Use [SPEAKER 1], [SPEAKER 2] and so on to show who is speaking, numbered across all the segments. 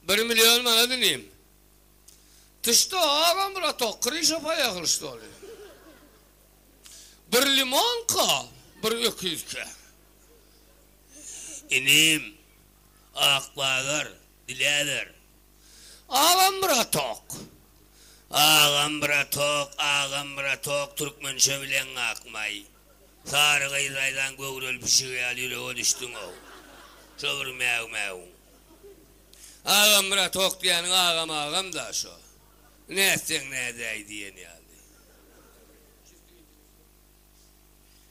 [SPEAKER 1] 1 milyon mana dineyim. Tışta ağam bura tokkırı şapaya kılıçtı oluyor. 1 limon ka, 1 200 ka. İnim, akbağır, diledir. Ağam bura tok. Ağam bura tok, Türkmençe bilen akmay. Sarı gıyraydan göğrül pişiği alıyla o düştün o. Şovur mev. Ağam bura tok diyenin ağam da şu. Ne etsen ne dey diyen yani.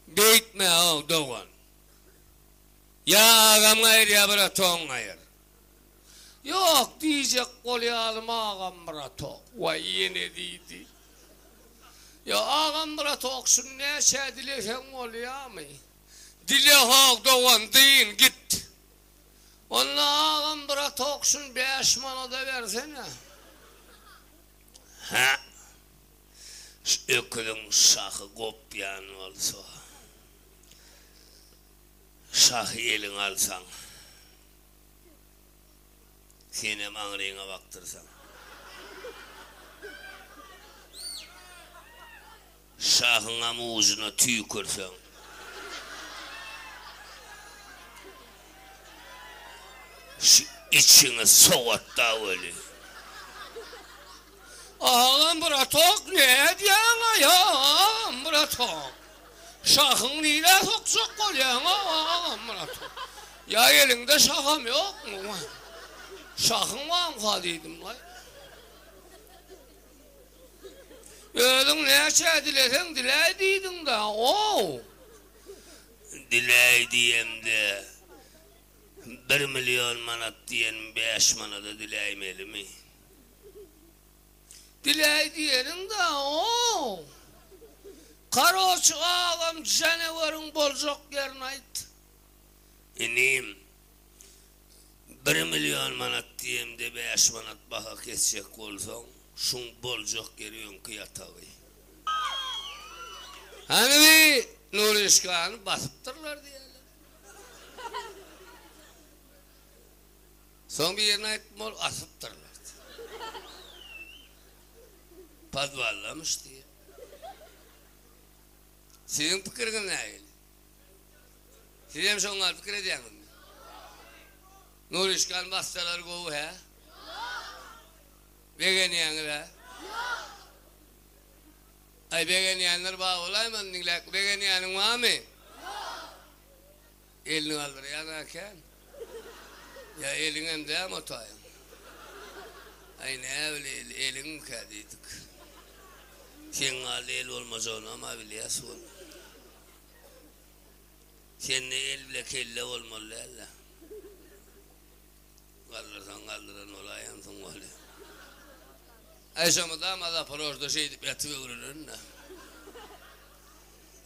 [SPEAKER 1] Beytme o doğan. Ya ağam gayr ya bura ton gayr. Yok diyecek kolyalım ağam bura tok. Vay yine deydi. Ya ağam bura toksun ne şey dilesen oluyor mu? Dile hak doğan deyin git. Onunla ağam bura toksun 5 mana da versene. Ha? Ökülün şahı kopyan olsa. Şahı elin alsan. Seni mağrına baktırsan. Şahın amuzuna tükürsen. İçini soğut da öyle. Ağam bura tok ne diyen ya ağam bura tok. Şahın nile soksuk kolyan ağam bura tok. Ya elinde şahım yok mu? Şahın var mı kadıydım lan? Öldün ne şey dilesen dileydiydin da o. Dileydiyem de 1 milyon manat diyen 5 manada dileymeli mi? Dileydiyenin de o. Karoçuk ağam canavarın bolcok yerine ait. İneyim. 1 milyon manat diyem de 5 manat baka kesecek olsan şun bolcok geriyon kıyatağı. Hani bir Nuri İşkan'ı basıptırlar diyorlar. Son bir yerine ait mol asıptırlar. Padvallamış diye. Sizin fikrin ne öyle? Siz hem şunlar fikir ediyorsunuz. Nuri İşkan bastılar kovu he? Begeniyanlar he? Ay begeniyanlar bağ olay mı? Begeniyanın var mı? Elini alır yanarken. Ya elin hem de ama otayım. Ay ne öyle elin kadıydık. Sen al el olmaz onu ama biliyorsun. Sen de el bile kelle olmalı Allah. Kaldırsan olayansın öyle. Ayşamı da ama da parojda şey edip yatıvırır önüne.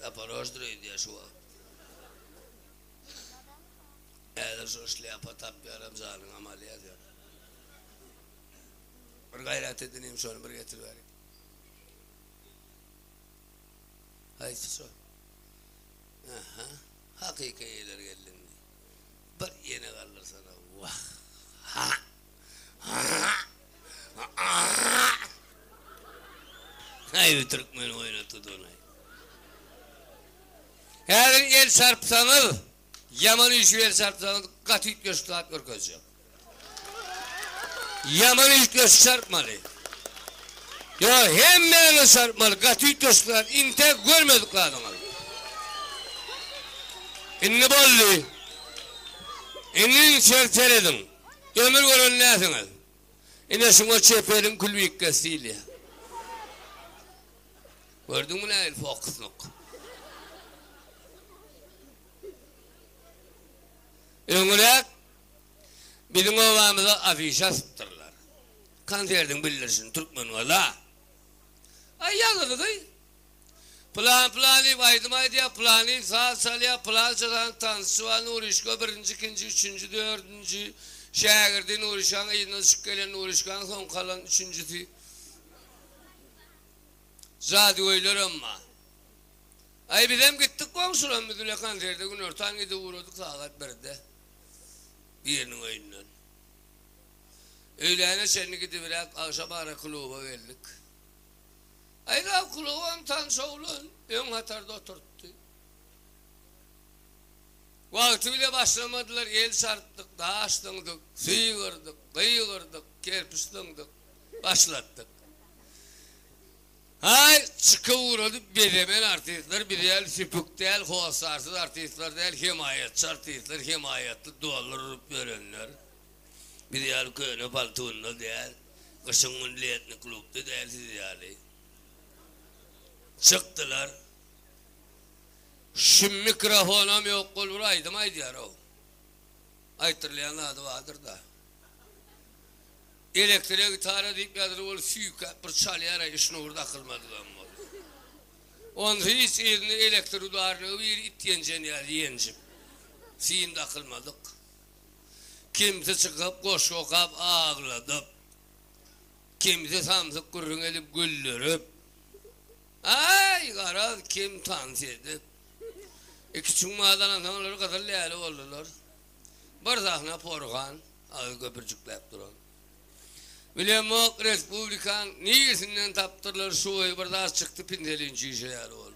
[SPEAKER 1] Da parojda öyle ya şu an. Eğer soşlu yapatap yaram zanın ameliyat ya. Bir gayret edineyim şunu bir getir vereyim. Haydi sor. Aha. Hakiki iyiler geldin. Bir yeni kalır sana. Vah. Ha. Ha. Ha. Haydi Türkmen oynattı donay. Her el sarpsanız, yaman iş el sarpsanız katit gösterip görközecek. Yaman iş göstermeli. Ya hemen sarpmalı, katit gösterip inte görmedik adamı. İnne bolli. İnnin çerçeledin. Ömür görün nesiniz? İnne şuna çeperin külbük kestiyle. Gördün mü ne el fokusnuk? Öngülek bizim ovamıza afişa sıktırlar. Kanterdin bilirsin Türkmen ola. Ay yazılı değil. Plani vaydım diye plani sağ salya plan çatan tansuan uğraşko 1. 2. 3. 4. şehirde uğraşan ayından çıkılan uğraşkan son kalan 3.'si. Zaten öyle ama. Ay bizim gittik komşulan müdürle kanterde gün ortadan gidip uğradık saat 1'de. Bir yerinin oyundan. Öğlene şenli gidiverek akşam ara kluba geldik. Ayda kluban tanış oğlun ön hatarda oturttu. Vakti bile başlamadılar, el sarttık, dağıştındık, suyu kırdık, kıyı kırdık, kerpiştındık, başlattık. Hay çıkı uğradı bedemen artistler, bir el süpük değil, hosarsız artistler değil, himayetçi artistler, himayetli dualar olup verenler. Bir el köyüne paltuğunda değil, kışın milliyetli klubda değil siz yani. Çıktılar. Şu mikrofonum yok olur aydım aydiyar o. Aytırlayan adı vardır da. Elektriğe gitarı deyip yadır ol süyük bir çalıyara işini orada kılmadılar mı? Onun hiç elini elektriği darlığı bir ityenecen yani yencim. Siyinde kılmadık. Kimse çıkıp koş kokap ağladı. Kimse samsık kurun edip güldürüp. Ay kara kim tansi edip. İki çumadan adamları kadar leyli oldular. Bir zahna porgan, ağır köpürcükleyip duran. Bilemok Respublikan niyesinden taptırlar şuayı bir daha çıktı pindelinci işe yer oldu.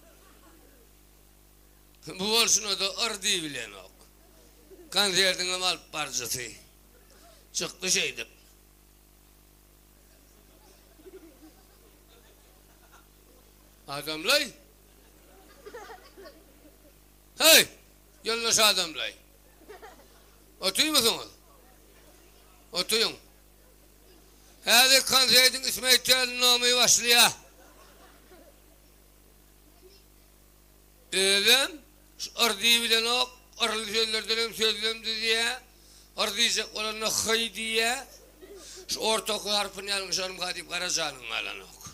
[SPEAKER 1] Bu bolşuna da ırdı bilen ok. Kanserden amal parçası. Çıktı şeydi. Adamlay. Hey! Yalnız adamlay. Oturuyor musunuz? Oturun. Hadi kanserden İsmail Tiyal'ın olmayı başlıyor. Dedim, ırdığı bilen ok, ırlı söylerden sözlem diye, ırdıyacak olanı hıy diye, şu ortak harfını yalnız hanım kadip Karacan'ın alan ok.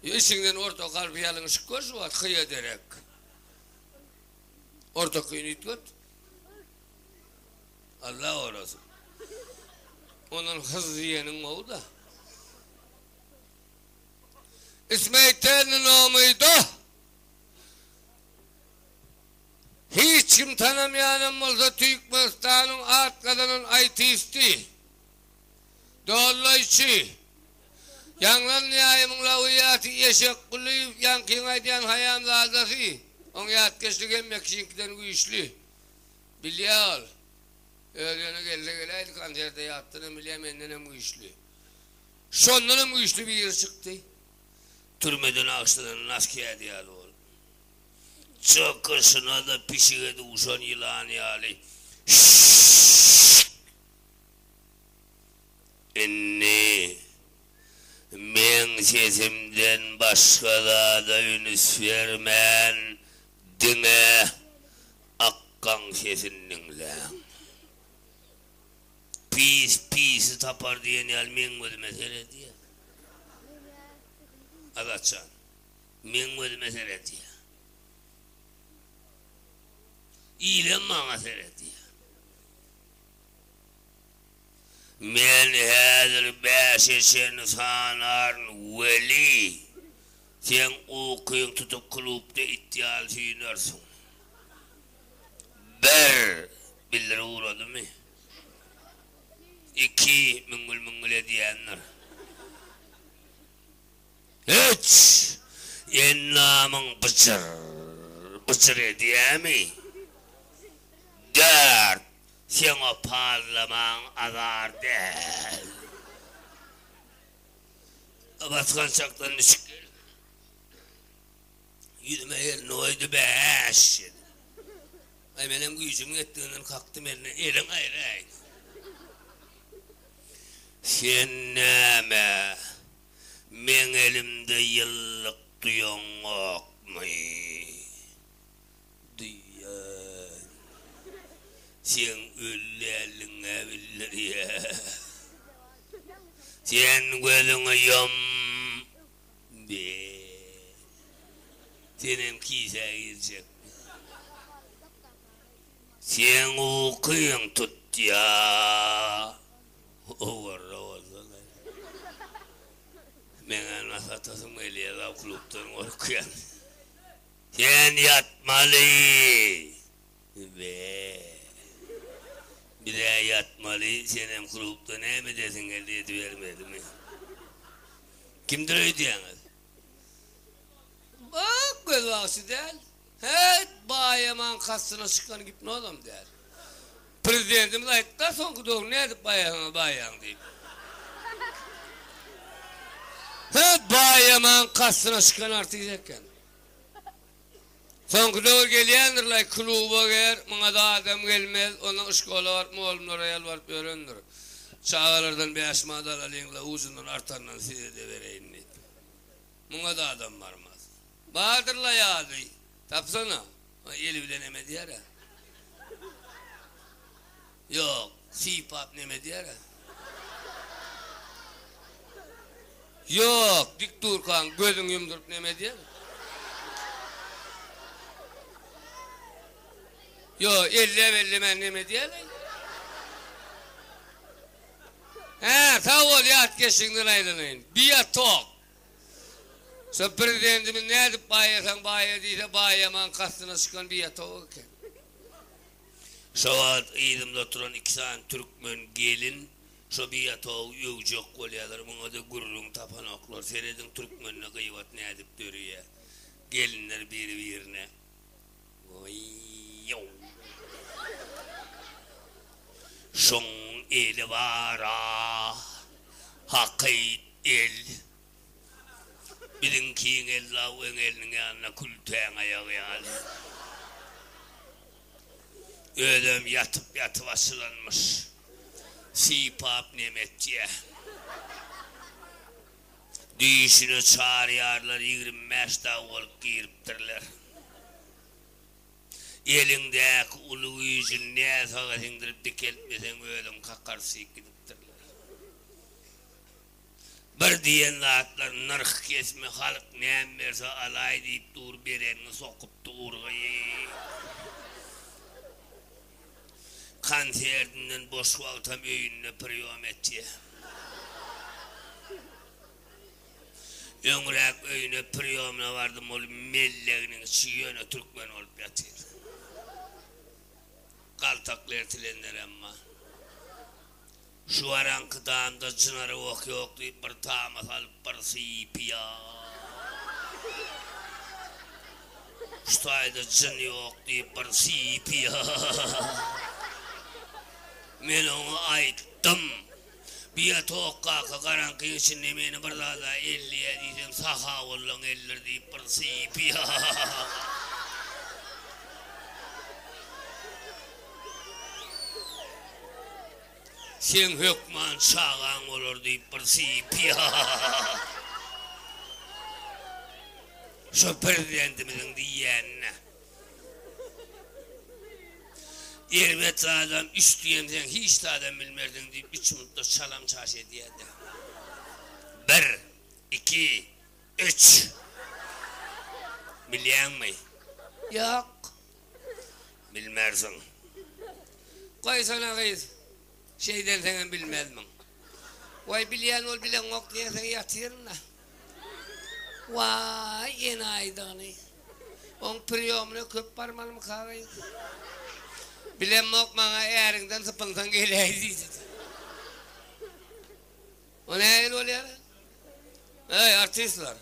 [SPEAKER 1] İçinden ortak harfı yalnız koş var, hıy ederek. Ortak hıyını itgot. Allah orası. Onun hız diyenin o da. İsmail Tiyal'ın olmaydı. Hiç kim tanımayanım olsa Türkmenistan'ın alt kadının aytisti. Dolayıcı. Yanlan nihayımın laviyatı yeşek kuluyup yankın aydiyan hayam lazası. On yat geçtik emmek kişinkiden güçlü. Biliyor. Öğlene geldi kanserde yattığını bilemenden güçlü. Şondan güçlü bir yer çıktı. Türmeden ağaçlarının askıya diyalı oldu. Çakırsına da pişirdi uşan yılan yali. İnni men sesimden başka da ünüs vermen dine akkan sesinninle. Pis tapar diyen yal men ödü mesele diye. Agaçan men ödü mesele diye. İyilem bana seyret diye. Men hadir beşeşen sanarın veli. Sen okuyun tutup kulüpte ihtiyal suyunursun. Bir, bildir uğradı mı? İki, müngül ediyenler. Üç, ennamın bıçır ediye mi? Dört, sen o parlaman azar değil. Baskan çaktan düşük. Yüzüme elini oydu beş. Ay benim gücüm ettiğinden kalktım eline, elin ayrı. Sen neme, men elimde yıllık duyon ok mu? Duyan. Sen öllerine bilir ya. Sen gözünü yom be. Senin kise girecek. Sen okuyun tut ya. Oğurra olsun. Ben anlatasım eliye da kulüpten okuyan. Sen yatmalı. Be. Bir de yatmalı, senin kurupta ne mi desin elde vermedi mi? Kimdir ödeyeniz? Bak göz vaksı değil. Hep bayaman kastına çıkan gibi ne oğlum der. Prezidentimiz ayıtlar son doğru ne edip bayan deyip. Hep bayaman kastına çıkan artıyacakken. Son doğru geliyendirler kluba gel, bana da adam gelmez, onun ışkola var mı oğlum oraya var öğrendir. Çağalardan bir aşmada alayımla uzundan artandan size de vereyim deyip. Buna da adam varmaz. Bahadırla yağdı. Tapsana. Eli bile nemedi yara. Yok. Sipap nemedi yara. Yok. Dik dur kan. Gözün yumdurup nemedi yara. Yok. Elle men nemedi yara. He. Sağ ol yat geçinden aydınlayın. Bir yat tok. Sen prezidentimin ne edip bayasan baya deyse bayaman kastına çıkan bir yatağı ki. Şavat iyidimde oturan 2 tane Türkmen gelin şu bir yatağı yövcek kolyalar buna da gururun tapanaklar seyredin Türkmenine kıyvat ne edip dörüye gelinler birbirine oy yow şun eli vara hakayt el Bizimkiyin Allah'ın elinin yanına kültüğün ayağı yani. Ödüm yatıp asılanmış. Sipap nimetçiye. Dişini çağırıyorlar 25 davul giriptirler. Elindeki ulu yüzün ne sağa sindirip dikeltmesen ödüm kakar sikidiptirler. Bir diyen atlar nırk kesme halk ne verse alay deyip dur berenini sokup durgayı. Kanserdinden boş vaktam öyünne priyom etti. Öngürek öyüne priyomuna vardım olup melleğinin çiğene Türkmen olup yatır. Kaltaklı ertilenler ama. Şu arankı dağında cınarı yok deyip bir tağımız alıp bir sipiya. Şu ayda cın yok deyip bir sipiya. Ben onu ayıttım. Bir yatok kaka karankı içinde beni bir daha da 50'ye diyeceğim saha olun 50 deyip bir sipiya. Sen hükman çağan olur deyip bir sipiya. Şu prezidentimizin diyenine. Elbet adam üstüyen sen hiç de adam bilmerdin deyip 3 mutlu çalam çarş ediyordu. 1, 2, 3. Biliyor musun? Yok. Bilmersin. Koy sana kız. Şeyden sen bilmez mi? Vay bilen ol bilen yok diye sen yatırın da. Vay enaydanı. On priyomunu köp parmağını kahveyi. Bilen yok bana erinden sıpınsan geleydi. O ne el oluyor? Hey artistler.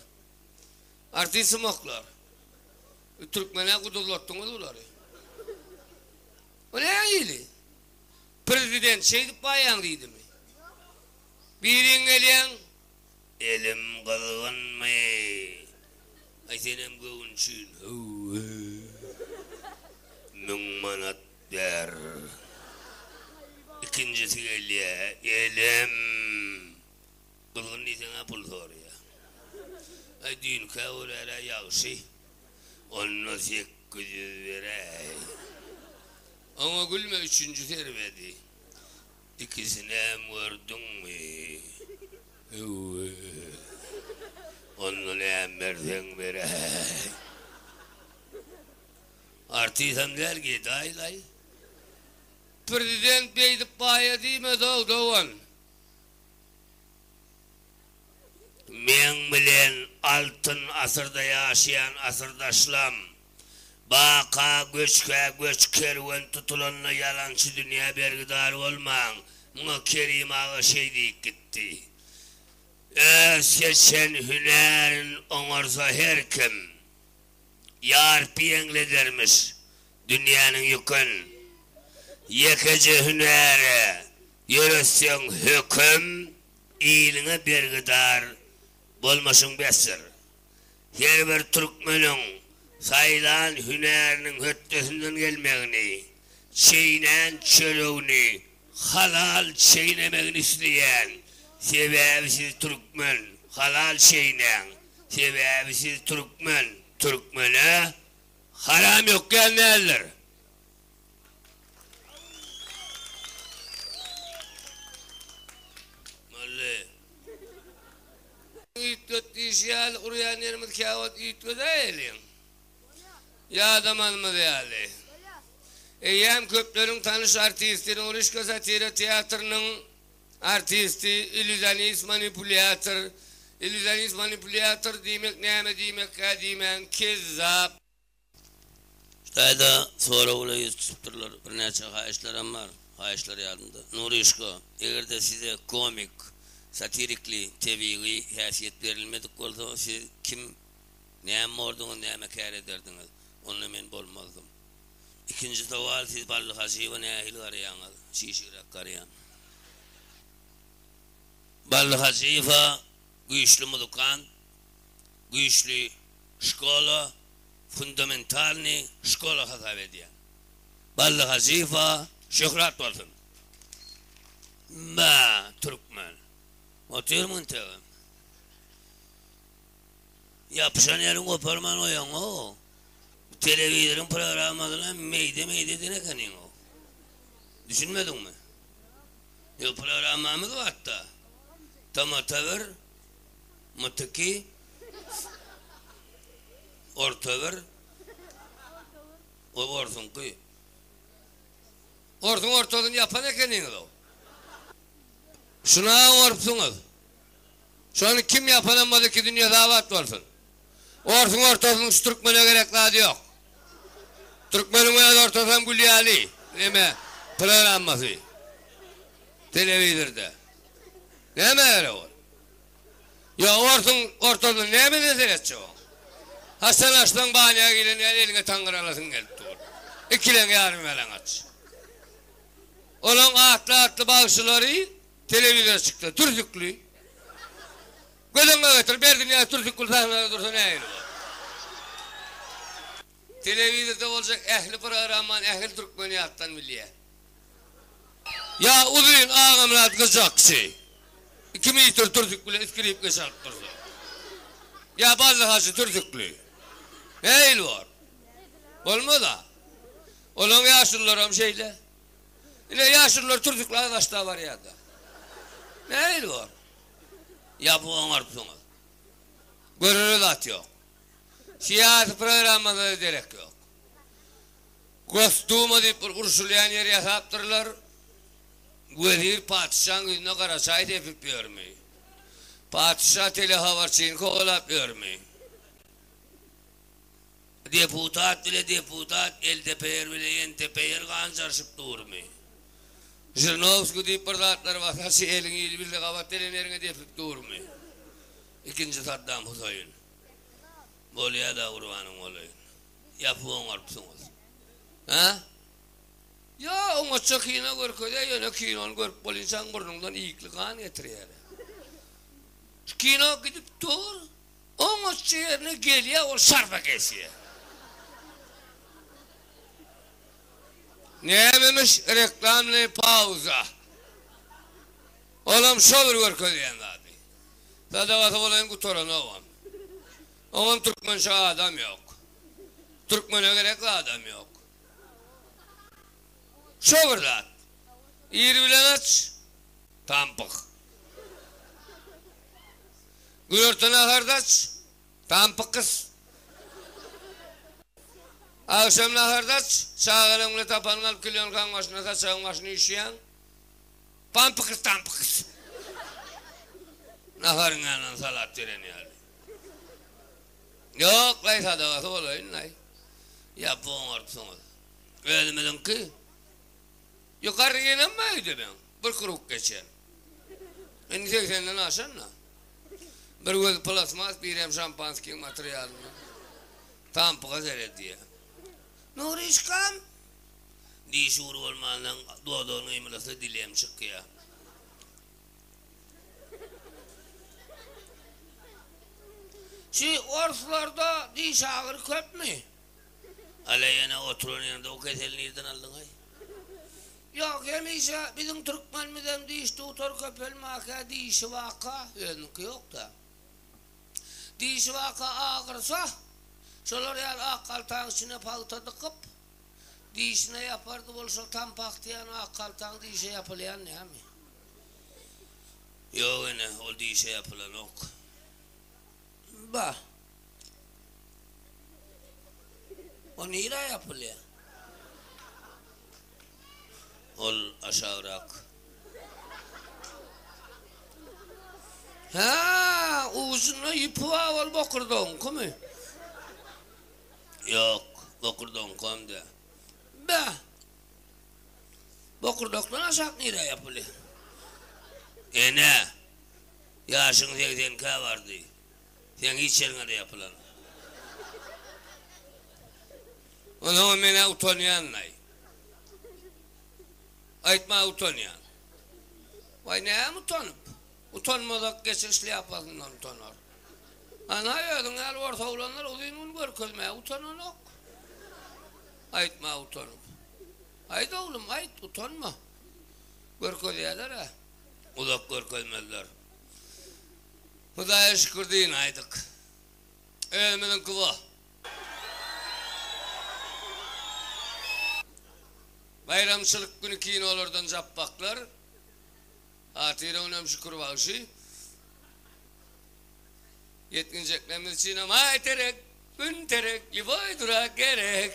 [SPEAKER 1] Artistim oklar. Türkmen'e kudurlattınız onları. O ne iyili? Prezident şeydi bayanlıydı mı? Birin gelen elim kılgın mı? Ay senem kılgınçın. Mün manat der. İkincisi geliyor. Elim kılgın değilsen apıl soruyor. Ay düğün kavurara yağışı. Onu 800 verey. Ama gülme 3. servedi. İkisine vurdun mu? Onu ne emmerden verey. Artisam der ki daylay. Prezident beydip baya deyme doğan. Men bilen altın asırda yaşayan asırdaşlam. Baka göç kervan tutulanla yalancı dünya bergidar olman. Muna Kerim ağa şey deyip gitti. Seçen hünerin onarsa her kim. Yar piyengle dermiş dünyanın yükün. Yekece hüneri yürüsün hüküm. İyiline bergidar bolmasın besir. Her bir Türkmenin sayılan hünerinin höttesinden gelmeğini, çeynen çölüğünü, halal çeynemeğini isteyen, sebebisiz Türkmen, halal çeynen, sebebisiz Türkmen, Türkmen'e haram yok gelmeyenler. Malli. İttöt dişyal, uruyan yerimiz kâvat ittöt eyliyim. Ya adamın yani. Eyyem köplerin tanış artisti, Urişka Satira Tiyatro'nun artisti, illüzyonist manipülatör demek neyme demek ka demen kezzap. İşte sonra öyle yüz tutturlar, bir neçe hayışlarım var, hayışlar yardımda. Urişka, eğer de size komik, satirikli, teviği hasiyet verilmedik olsa siz kim neyme ordunuz, neyme kâr ederdiniz. Onunla men bolmazdım. İkinci de var siz ballı hacıva nehil arayanız. Şişirak arayan. Ballı hacıva güçlü mudukan, güçlü şkola, fundamentalni şkola hata ediyen. Ballı hacıva şöhret olsun. Ma Türkmen. Otur muntevim. Yapışan yerin koparman oyan o. Televizyonun programlarına meyde dene kanin o. Düşünmedin mi? Yok programımız var hatta. Tamatavır, mutaki, ortavır, o orsun ki. Ortadan yapan kanin o. Şuna orsunuz. Şu an kim yapan amadı ki dünya davat olsun. Ortadan şu Türkmen'e gerekli adı yok. Türkmen'in ortadan Gülyali. Neme? Programması. Televizyonda. Neme öyle var? Ya ortadan ne mi deseretçi o? Hasan Arslan bahaneye gelin eline tangıralasın gelip dur. İkilen yarım elen aç. Onun atlı bağışçıları televizyona çıktı. Türkçüklü. Gözüne götür. Berdin ya Türkçüklü sahnede dursa ne yeri var? Televizyonda olacak ehli programman ehli Türkmeniyattan milliye. Ya uzun ağamın kızacaksı. Kimi itir Türkçüklü iskrip kısalp dursa. Ya bazı hacı Türkçüklü. Ne il var? Olma da. Olan yaşlılarım şeyle. Yine yaşlılar Türkçüklü arkadaşlar var ya da. Ne il var? Ya bu anarpsınız. Görürü dat yok. Siyasi programda da gerek yok. Kostüma deyip ursulayan yeri yaptırırlar. Vezir padişahın yüzüne karasaydı yapıp görmeyi. Padişah telehavarçıyını kovalap görmeyi. Deputat bile deputat, el tepeyer bile yen tepeyer kancarşıp durmuyor. Jırnovsku deyip pırdatlar vatası elin il bildi kavat eline deyip durmuyor. İkinci Saddam Hüseyin. Bolya da kurbanım olayın. Yapılan arpsınız. Ha? Ya ona çakıyına görköde yine kino görüp bol insan burnundan iyikli kan getiriyor. Kino gidip dur. Ona yerine geliyor o sarfa kesiyor. Neymiş reklamlı pauza. Oğlum şovur görköde yandadı. Sadavatı olayın kutoran oğlum. Oğlum Türkmen şağı adam yok. Türkmen'e gerekli adam yok. Şovurlat. İyir bilen aç. Tampık. Gülörtüne hardaç. Tampık kız. Akşamına hardaç. Sağlarımla tapanın alıp kilyon kan başına taşağın başını işleyen. Tampık kız. Naharın yanına salat direni yani. Yok lay sadavatı olayın lay. Yapın ortasınız. Ölmedin ki. Yukarı yenemeydi ben. Bir kuruk geçer. Ben 80'den aşanla. Bir göz plasmas, bir hem şampanski materyalini. Tam bu kadar ediyor. Nurişkam. Diş uğru olmanın doğduğunu imlası dilem çıkıyor. Şu orslarda diş ağır köp mü? Aleyhine oturun yanında o keselini nereden aldın ay? Yok hemişe bizim Türkmenimizden diş tutar köpelmaka dişi vaka önlük yok da. Dişi vaka ağırsa şolar yer akkaltağın içine palta dıkıp dişine yapardı bolsa tam paktiyan akkaltağın dişe yapılayan ne mi? Yok yine o dişe yapılan ok. Bah. O nira yapılıyor? Ol aşağı rak. Ha, uzunla ipi var bakırdon kimi? Yok, bakırdon kimde? Bah. Bakırdoktan aşağı nira yapılıyor? Ne? Yaşın 80K vardı. Sen hiç yerine de yapılan. O zaman bana utanıyan nay. Aytma utanıyan. Vay neye utanıp? Utanmadak geçişli yapasından utanır. Ana yedin el orta olanlar olayın görkezmeye utanan yok. Aytma utanıp. Ayt oğlum ayt utanma. Görkezeyler ha. Uzak görkezmezler. Hudaya şükür deyin aydık. Ölmenin kıva. Bayramçılık günü kiyin olurdan zappaklar. Hatire önem şükür bağışı. Yetkineceklerimiz için ama ay terek, gün terek, liboy durak gerek.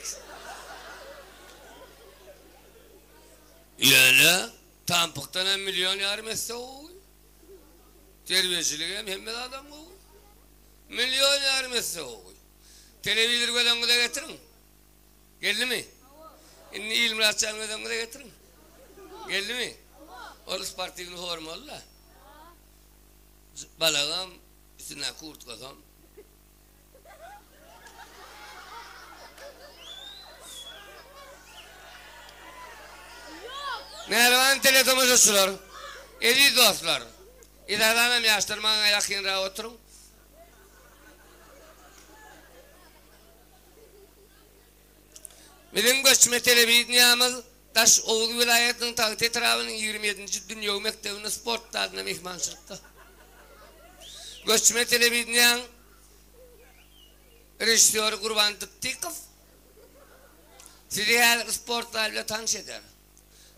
[SPEAKER 1] Yani tampıktan hem milyon yarım etse o. Terbiyecilik hem adam o. Milyon yarım etse o. Televizyon göden da getirin. Geldi mi? İnni İlmurat Canlı'dan da getirin. Geldi mi? Orası partinin hormalı la. Balağım, üstüne kurt kazan. Merhaban teletomuzcular. Edi dostlar. İdadanım yaştırmana yakınra oturun. Bizim göçme televizyonumuz Taş Oğul vilayetinin Tağıt etrafının 27. Dünya Mektebi'nin sport dalına mihmançılıkta. Göçme televizyon rejisörü Kurban Tıttikov sizi her sport dalıyla tanış eder.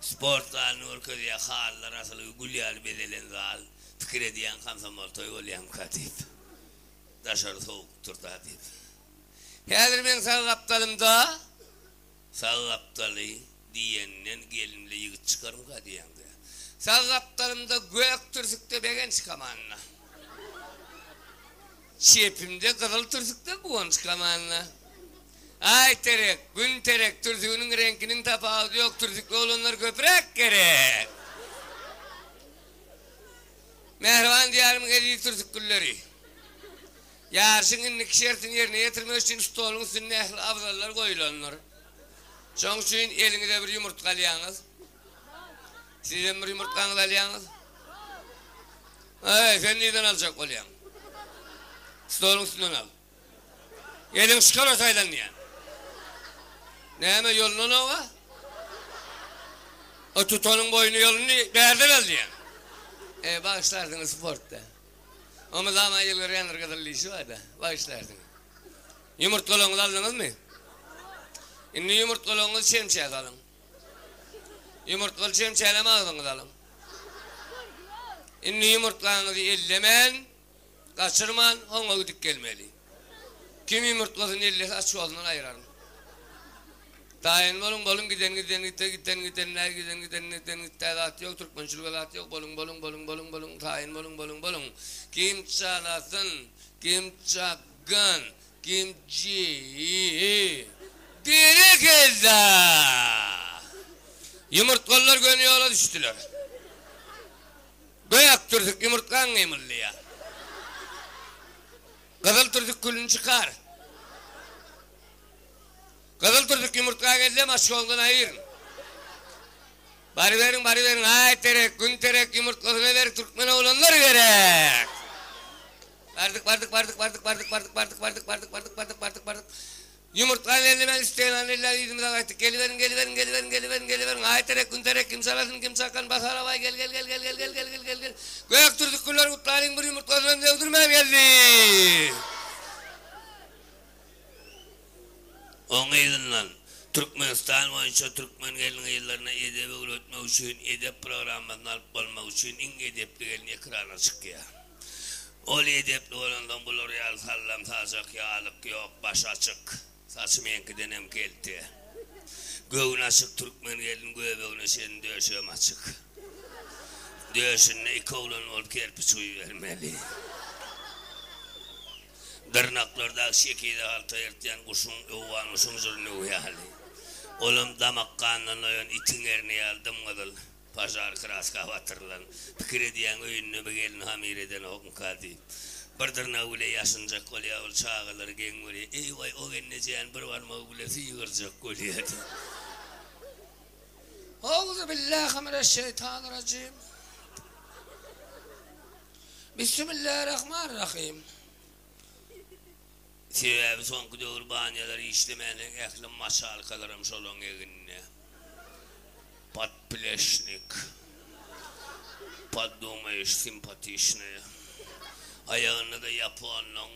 [SPEAKER 1] Sport dalını orkadıya hallar asılı gülyal bedelen dal fikir ediyen kamsamol toy olyan katip. Taşar soğuk turtatip. Hedir ben sağlaptalımda sağlaptalı diyenden gelinle yıgıt çıkarım ka diyende. Sağlaptalımda gök tırsıkta begen çıkamanla. Çepimde kızıl tırsıkta kuvan çıkamanla. Ay terek, gün terek, tırsığının renkinin tapağı yok, tırsıklı olanlar köprek gerek. Merhaban diyarımın ediyi tırsıklıları. Yarışının nikişertin yerine getirmek için stolun üstüne ehli avzallar koyulanlar. Son suyun elinize bir yumurtka alıyorsunuz. Sizden bir yumurtkanız alıyorsunuz. Ay sen neyden alacak oluyorsun? Stolun üstünden al. Elin çıkar o saydan diyen. Ne hemen yolunu o va? O tutonun boyunu yolunu nereden al diyen. Bağışlardınız sportta. Ama zaman yılları yanır kadar lişi var da. Bağışlardınız. Yumurtkalığınızı aldınız mı? Şimdi yumurtkalığınızı çemçeye alın. Yumurtkalı çemçeyleme ağzınızı alın. Şimdi yumurtkalığınızı ellemen, kaçırman, ona gidip gelmeli. Kim yumurtlasını ellese aç çuvalından ayırarım. Dayan bolun giden alat yok, Türkmençilik alat yok, bolun, dayan bolun. Kim çalasın, kim çakın, kim biri geldi. Yumurtkalar gönü yola düştüler. Göyak turduk yumurtkan yemurlu ya. Kızıl turduk külün çıkar. Kızıl turduk yumurtkan geldi aşkı olduğunu ayırın. Bari verin, ay terek, gün terek yumurtlasını ver, Türkmen oğlanlar gerek. Vardık. Yumurtkan eldimen isteyen anneler yüzümüze kaytık. Geliverin. Ay terek, gün terek, kim salasın, kim sakan, bas arabaya gel. Göyak turduk güller kutlayın bir yumurtlasını devdirmeye geldi. Onu edin lan. Türkmenistan boyunca Türkmen gelin yıllarına edebi üretmek için, edep programından alıp olmak için en edepli gelin ekrana çıkıyor. Ol edepli olandan bulur yal sallam sazak yağlık yok, baş açık. Saçım yenkiden hem geldi. Göğün açık Türkmen gelin göbeğine senin döşüm açık. Döşünle iki oğlan olup kerpiç suyu vermeli. Dırnaklarda şekilde halta yırtlayan kuşun uvan uşun zırını uyali. Oğlum damak kanından oyan itin erini aldım kadıl. Pazar kıraska batırılan. Fikir ediyen öyününü bir gelin hamir eden okun kadi. Bir dırnağı bile yaşınacak kol yavul çağılır gen böyle. Ey vay o genneceğin bir varmağı bile sıyıracak kol yedi. Euzubillahimineşşeytanirracim. Bismillahirrahmanirrahim. Sebebi son kudur banyaları işlemenin ehlim maşalkalarım solun eğinne. Подплешник, подумаешь, симпатичная. Ayağını da yapanla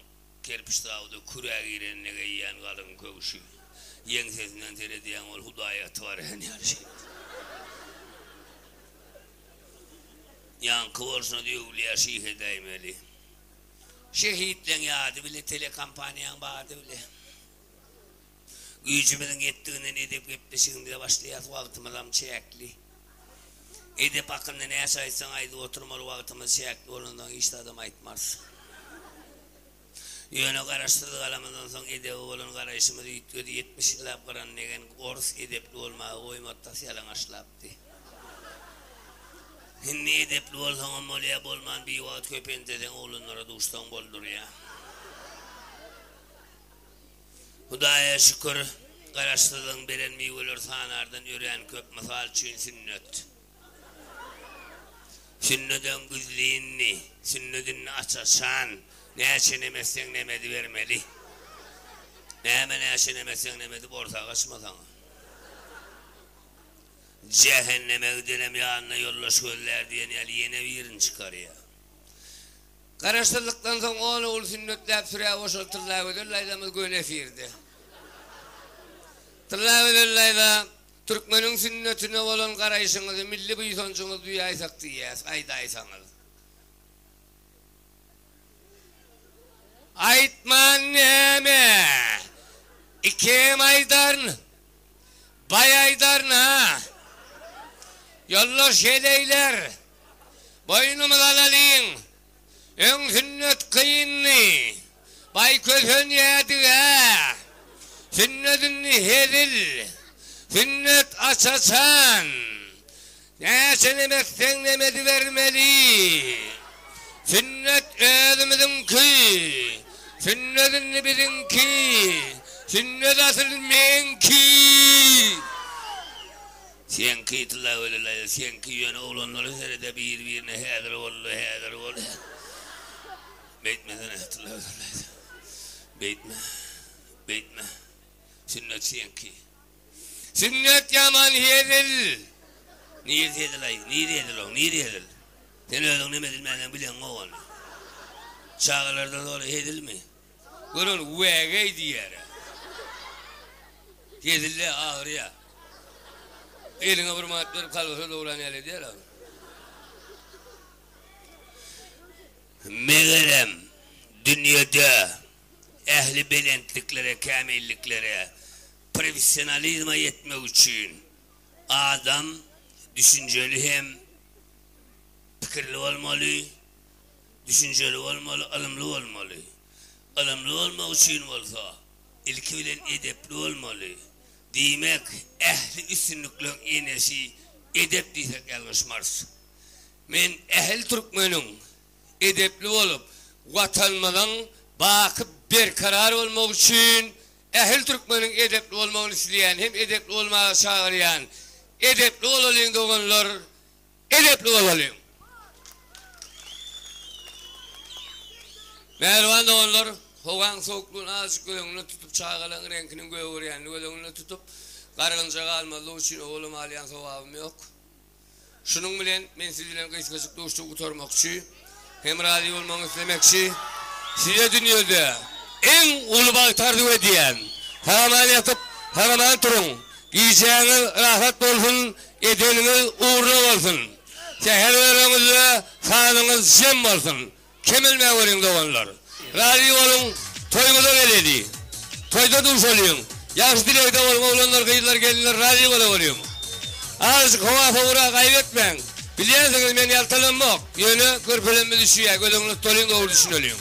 [SPEAKER 1] kerpiç dağıda kura girenine yiyen kadın köküşü. Yen sesinden terediyen ol hudayat var her şey. Yankı olsun diyor Uluya şihe daimeli. Şehitlen yağdı bile telekampanyan bağdı bile. Gücümüzün ettiğinden edip gepleşiğinde başlayat vaktimiz çekli. Edip hakkında ne yaşaysan aydı oturmalı vaktimiz çekli olundan işte adam aytmaz. Yönü karıştırdık alamından sonra edip olun karayışımızı yitkiyordu 70 yıllar karan negen orus edepli olmaya koymatta yalan aşlaptı. Hindi edepli olsan olmalıya bolman bir vaat köpen deden oğlunlara duştan boldur ya. Hudaya şükür, karıştırdığın beren meyveler sanardan yürüyen köp misal için sünnet. Sünnetin güzliğini, sünnetini açasan, ne çenemezsen nemedi vermeli. Ne çenemezsen nemedi borsa kaçmasan. Cehenneme ödenem yağına yollaş göller diyen yine birini çıkarıyor. Karıştırdıktan sonra onu ol sünnetlep süreye boşaltırlar ödür, laydamız göğüne firdi. Tırlar ödür layda, Türkmenin sünnetine olan karayışınızı, milli büyüsoncunuz dünyayı saktıyız, aydaysanız. Aytman neme, İkim aydarın, bay aydarın ha. Yollaş hedeyler, boynumuz alalıyın. En sünnet kıyınni, bay kötün yedi ha. Sünnetini hedil, sünnet açasan. Ne çenemezsen nemedi vermeli. Sünnet özümüzün ki, sünnetini bizim ki, sünnet asıl menki. Sen kıytıla öyle, sen ki yönü olanları seride birbirine hedir oldu. Beytmeden ehtirle öyle. Beytme. Sünnet sen ki. Sünnet yaman hedil. Niye hedil? Sen öyle nemedilmeden bilen o onu. Çağlardan dolayı hedil mi? Görün vegey diyer. Hedille ağır ya. Eline bir maddeler kalbasa doğulan yerle diyer abi. Meğerem dünyada ehli belentliklere, kamilliklere, profesyonalizme yetmek için adam düşünceli hem fikirli olmalı, düşünceli olmalı, alımlı olmalı. Alımlı olmak için olsa ilki bilen edepli olmalı. Demek ehli üstünlüklerin enesi edep diysek yanlışmaz. Men ehli Türkmenin edepli olup vatanmadan bakıp bir karar olmak için ehli Türkmenin edepli olmağını isteyen hem edepli olmaya çağırayan edepli olalım doğanlar edepli olalım. Mervan doğanlar hovan soğukluğun azıcık gölüğünü tutup çağıran renkinin gölüğünü tutup karıncağı almadığı için oğlum alayan sevabım yok. Şunun bilen men sizden kıskacık dostluğu kurtarmakçı hem radyo olmanı istemekçi size dünyada en ulu baytardı ediyen hemen yatıp hemen turun yiyeceğiniz rahat olsun edeniniz uğurlu olsun seherlerinizde sağlığınız jem olsun kemelme verin doğanlar radyo olun toymuza geledi toyda duş oluyor yaş dilekte oğlanlar kıyılar gelinler radyoda oluyor azıcık hava favura kaybetmeyin biliyorsunuz ben yaltalanmak yönü körpelenme düşüyor gözünüz tolun doğru düşünüyorum